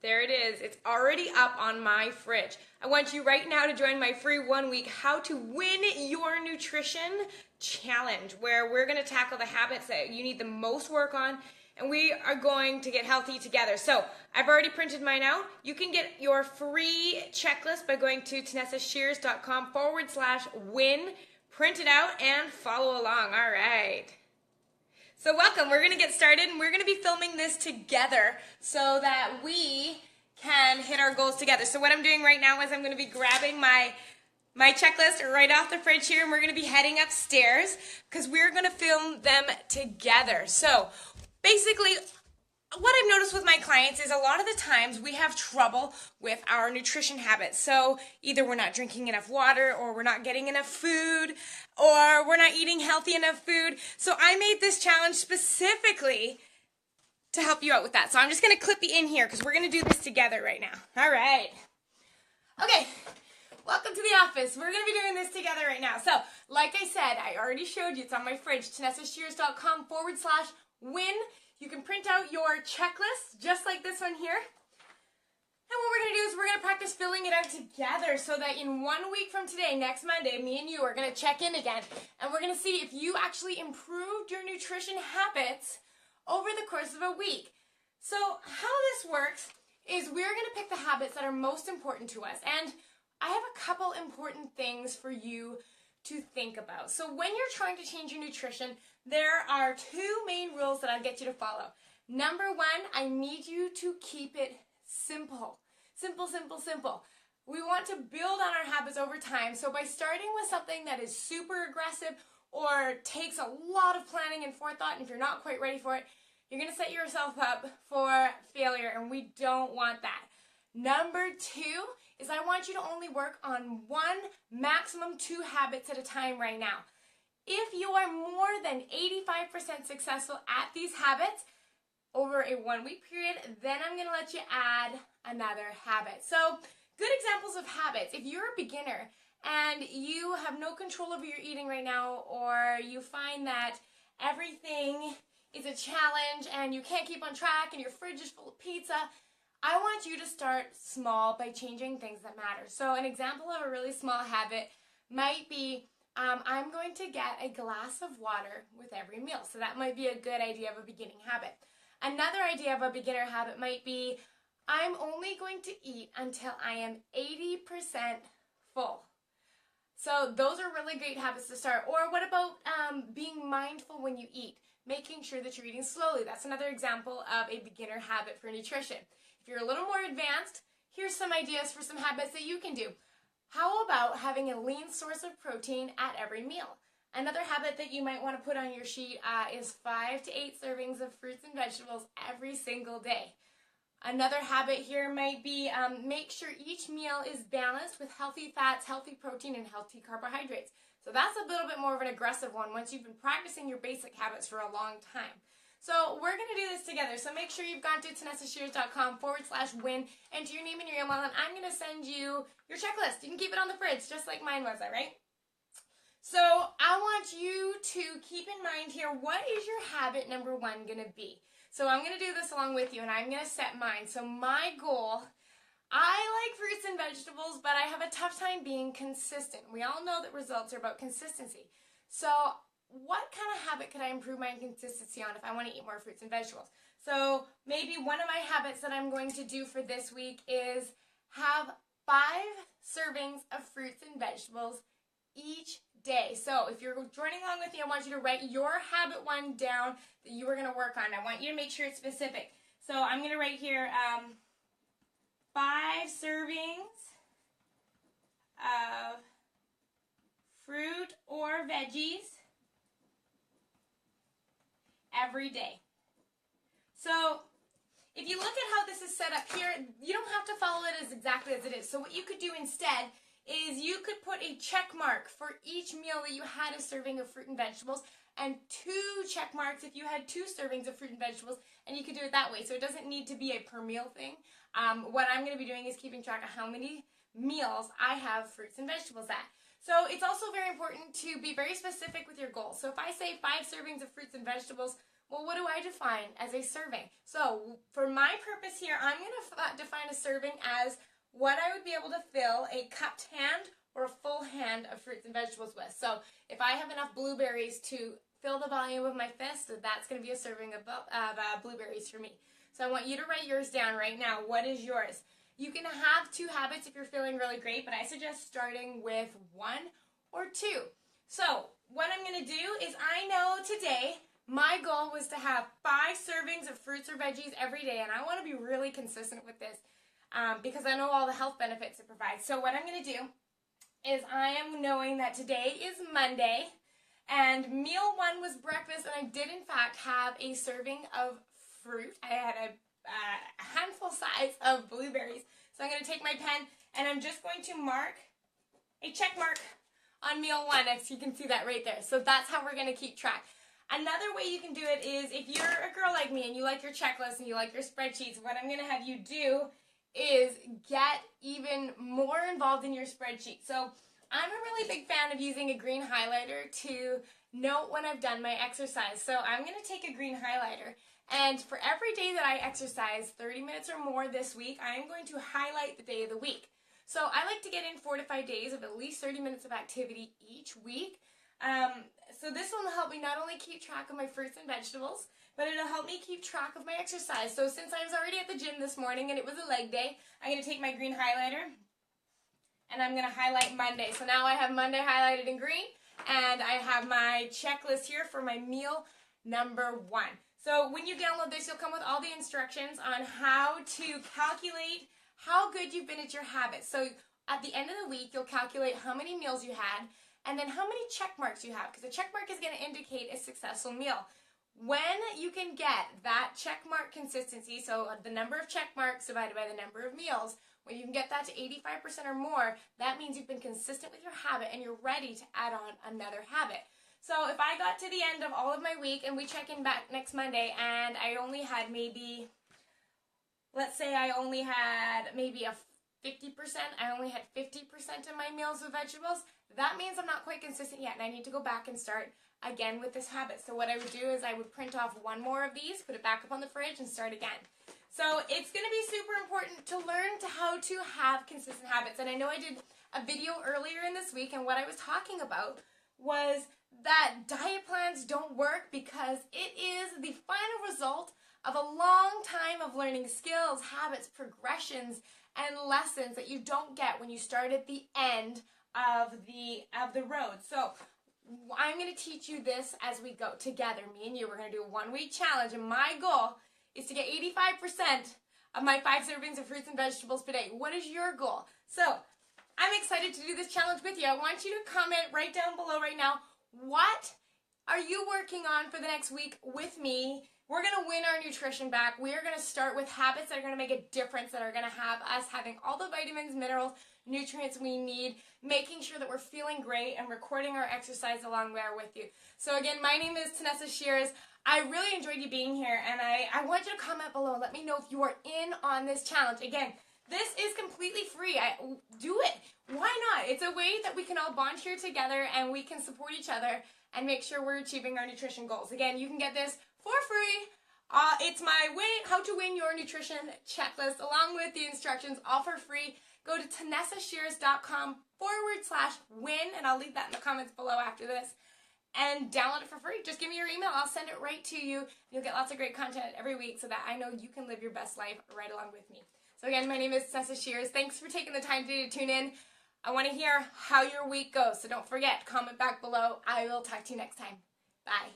There it is. It's already up on my fridge. I want you right now to join my free 1 week How to Win Your Nutrition challenge, where we're going to tackle the habits that you need the most work on, and we are going to get healthy together. So I've already printed mine out. You can get your free checklist by going to TanessaShears.com/win. Print it out and follow along. All right. So welcome, we're going to get started, and we're going to be filming this together so that we can hit our goals together. So what I'm doing right now is I'm going to be grabbing my checklist right off the fridge here, and we're going to be heading upstairs because we're going to film them together. So basically, what I've noticed with my clients is a lot of the times we have trouble with our nutrition habits. So either we're not drinking enough water, or we're not getting enough food, or we're not eating healthy enough food. So I made this challenge specifically to help you out with that. So I'm just going to clip you in here because we're going to do this together right now. All right. Okay. Welcome to the office. We're going to be doing this together right now. So like I said, I already showed you. It's on my fridge, TanessaShears.com/win. You can print out your checklist, just like this one here. And what we're going to do is we're going to practice filling it out together so that in 1 week from today, next Monday, me and you are going to check in again. And we're going to see if you actually improved your nutrition habits over the course of a week. So how this works is we're going to pick the habits that are most important to us. And I have a couple important things for you to think about. So when you're trying to change your nutrition, there are two main rules that I'll get you to follow. Number one, I need you to keep it simple. Simple, simple, simple. We want to build on our habits over time. So by starting with something that is super aggressive or takes a lot of planning and forethought, and if you're not quite ready for it, you're going to set yourself up for failure, and we don't want that. Number two is I want you to only work on one, maximum two habits at a time right now. If you are more than 85% successful at these habits over a 1 week period, then I'm going to let you add another habit. So good examples of habits. If you're a beginner and you have no control over your eating right now, or you find that everything is a challenge and you can't keep on track and your fridge is full of pizza, I want you to start small by changing things that matter. So an example of a really small habit might be I'm going to get a glass of water with every meal. So that might be a good idea of a beginning habit. Another idea of a beginner habit might be I'm only going to eat until I am 80% full. So those are really great habits to start. Or what about being mindful when you eat? Making sure that you're eating slowly. That's another example of a beginner habit for nutrition. If you're a little more advanced, here's some ideas for some habits that you can do. How about having a lean source of protein at every meal? Another habit that you might want to put on your sheet is 5 to 8 servings of fruits and vegetables every single day. Another habit here might be make sure each meal is balanced with healthy fats, healthy protein, and healthy carbohydrates. So that's a little bit more of an aggressive one once you've been practicing your basic habits for a long time. So we're going to do this together. So make sure you've gone to TanessaShears.com/win, enter your name and your email, and I'm going to send you your checklist. You can keep it on the fridge just like mine was, all right? So I want you to keep in mind here, what is your habit number one going to be? So I'm going to do this along with you, and I'm going to set mine. So my goal, I like fruits and vegetables, but I have a tough time being consistent. We all know that results are about consistency. So what kind of habit could I improve my consistency on if I want to eat more fruits and vegetables? So maybe one of my habits that I'm going to do for this week is have 5 servings of fruits and vegetables each day. So if you're joining along with me, I want you to write your habit one down that you are going to work on. I want you to make sure it's specific. So I'm going to write here 5 servings of fruit or veggies every day. So if you look at how this is set up here, you don't have to follow it as exactly as it is. So what you could do instead is you could put a check mark for each meal that you had a serving of fruit and vegetables, and 2 check marks if you had 2 servings of fruit and vegetables, and you could do it that way. So it doesn't need to be a per meal thing. What I'm going to be doing is keeping track of how many meals I have fruits and vegetables at. So it's also very important to be very specific with your goals. So if I say 5 servings of fruits and vegetables, Well, what do I define as a serving? So for my purpose here, I'm going to define a serving as what I would be able to fill a cupped hand or a full hand of fruits and vegetables with. So if I have enough blueberries to fill the volume of my fist, that's going to be a serving of blueberries for me. So I want you to write yours down right now. What is yours? You can have 2 habits if you're feeling really great, but I suggest starting with 1 or 2. So what I'm going to do is, I know today my goal was to have 5 servings of fruits or veggies every day, and I want to be really consistent with this because I know all the health benefits it provides. So what I'm going to do is, I am knowing that today is Monday, and meal 1 was breakfast, and I did in fact have a serving of fruit. I had a handful size of blueberries. So I'm going to take my pen and I'm just going to mark a check mark on meal 1, as you can see that right there. So that's how we're going to keep track. Another way you can do it is, if you're a girl like me and you like your checklists and you like your spreadsheets, what I'm going to have you do is get even more involved in your spreadsheet. So I'm a really big fan of using a green highlighter to note when I've done my exercise. So I'm going to take a green highlighter, and for every day that I exercise 30 minutes or more this week, I am going to highlight the day of the week. So I like to get in 4 to 5 days of at least 30 minutes of activity each week. So this will help me not only keep track of my fruits and vegetables, but it'll help me keep track of my exercise. So since I was already at the gym this morning and it was a leg day, I'm going to take my green highlighter and I'm going to highlight Monday. So now I have Monday highlighted in green, and I have my checklist here for my meal number 1. So when you download this, you'll come with all the instructions on how to calculate how good you've been at your habits. So at the end of the week, you'll calculate how many meals you had and then how many check marks you have, because a check mark is going to indicate a successful meal. When you can get that check mark consistency, so the number of check marks divided by the number of meals, when you can get that to 85% or more, that means you've been consistent with your habit and you're ready to add on another habit. So if I got to the end of all of my week and we check in back next Monday and I only had maybe, let's say I only had maybe a 50%, I only had 50% of my meals with vegetables, that means I'm not quite consistent yet and I need to go back and start again with this habit. So what I would do is I would print off 1 more of these, put it back up on the fridge, and start again. So it's going to be super important to learn how to have consistent habits. And I know I did a video earlier in this week, and what I was talking about was that diet plans don't work because it is the final result of a long time of learning skills, habits, progressions, and lessons that you don't get when you start at the end of the road. So I'm going to teach you this as we go together. Me and you, we're going to do a 1-week challenge, and my goal is to get 85% of my 5 servings of fruits and vegetables per day. What is your goal? So I'm excited to do this challenge with you. I want you to comment right down below right now, what are you working on for the next week with me? We're going to win our nutrition back. We are going to start with habits that are going to make a difference, that are going to have us having all the vitamins, minerals, nutrients we need, making sure that we're feeling great, and recording our exercise along there with you. So again, my name is Tanessa Shears. I really enjoyed you being here, and I want you to comment below and let me know if you are in on this challenge. Again, this is completely free. Do it. Why not? It's a way that we can all bond here together and we can support each other and make sure we're achieving our nutrition goals. Again, you can get this for free. It's my how to win your nutrition checklist along with the instructions, all for free. Go to TanessaShears.com/win, and I'll leave that in the comments below after this, and download it for free. Just give me your email. I'll send it right to you. You'll get lots of great content every week so that I know you can live your best life right along with me. So again, my name is Tanessa Shears. Thanks for taking the time today to tune in. I want to hear how your week goes, so don't forget, comment back below. I will talk to you next time. Bye.